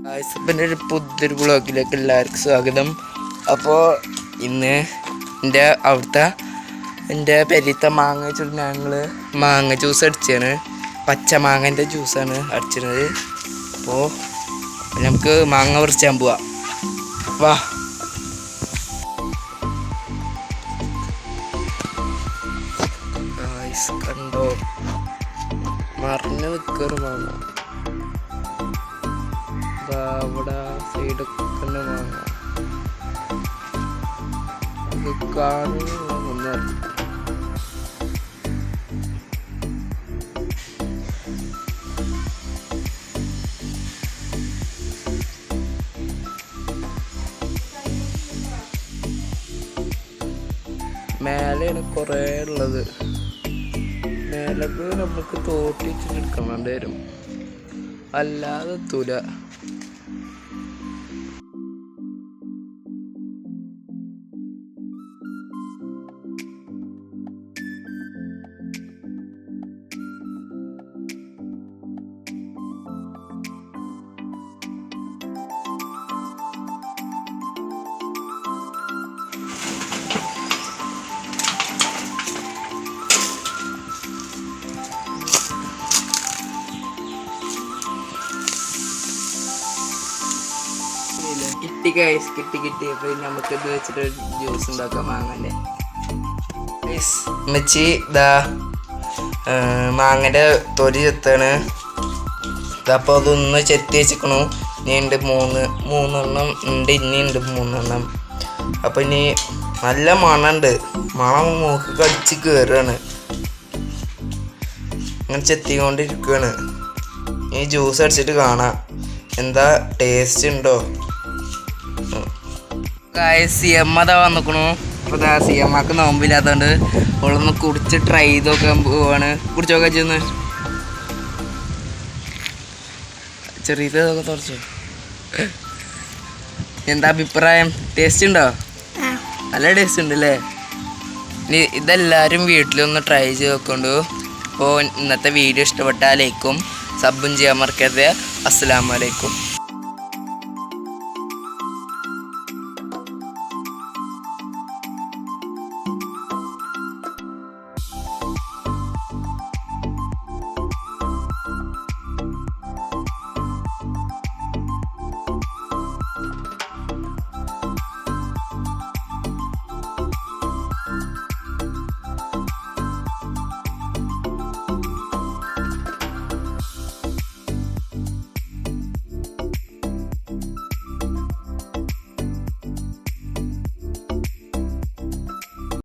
ആയിസപ്പൻ്റെ ഒരു പുതിയൊരു വ്ളോഗിലേക്ക് എല്ലാവർക്കും സ്വാഗതം. അപ്പോൾ ഇന്ന് എൻ്റെ പെരീത്തെ മാങ്ങ വെച്ചിട്ട് ഞങ്ങൾ മാങ്ങ ജ്യൂസ് അടിച്ചാണ്. പച്ച മാങ്ങൻ്റെ ജ്യൂസാണ് അടിച്ചിരുന്നത്. അപ്പോൾ നമുക്ക് മാങ്ങ പറിച്ചാൻ പോവാം. വാ. കണ്ടോ, മറിഞ്ഞ് നിൽക്കൊരു മാങ്ങ. അവിടെ സൈഡൊക്കെ തന്നെ മാങ്ങ. ഇത് കാണുന്ന മേലെയാണ് കുറേ ഉള്ളത്. മേലക്ക് നമുക്ക് തോട്ടിച്ചിട്ട് എടുക്കേണ്ടി വരും, അല്ലാതെ എത്തൂല. കിട്ടി. അപ്പോൾ നമുക്ക് ഇത് വെച്ചിട്ട് ജ്യൂസ് ഉണ്ടാക്കാം മാങ്ങൻ്റെ. മെച്ചി ഇതാ മാങ്ങൻ്റെ തൊലി ചെത്താണ്. അപ്പോൾ അതൊന്ന് ചെത്തി വെച്ചിക്കണു. ഇനി ഉണ്ട് മൂന്നെണ്ണം ഉണ്ട്. ഇനിയുണ്ട് 3 അപ്പോൾ ഇനി നല്ല മണമുണ്ട്. മണം മൂക്ക് കടിച്ച് കയറുകയാണ്. അങ്ങനെ ചെത്തിക്കൊണ്ടിരിക്കുകയാണ്. ഈ ജ്യൂസ് അടിച്ചിട്ട് കാണാം എന്താ ടേസ്റ്റ് ഉണ്ടോ. സിയമ്മതാ വന്നിക്കണു. അപ്പോൾ സിയമ്മക്ക് നോമ്പില്ലാത്തതുകൊണ്ട് അവളൊന്ന് കുടിച്ച് ട്രൈ ചെയ്ത് നോക്കാൻ പോവാണ്. കുടിച്ച് നോക്കാൻ ചെന്ന് ചെറിയതൊക്കെ തുറച്ചു. എന്താ അഭിപ്രായം? ടേസ്റ്റ് ഉണ്ടോ? നല്ല ടേസ്റ്റ് ഉണ്ട് അല്ലേ? ഇനി ഇതെല്ലാവരും വീട്ടിലൊന്ന് ട്രൈ ചെയ്ത് നോക്കൊണ്ടു. അപ്പോൾ ഇന്നത്തെ വീഡിയോ ഇഷ്ടപ്പെട്ടാൽ ലൈക്കും സബും ചെയ്യാൻ മറക്കരുത്. അസ്സലാമു അലൈക്കും.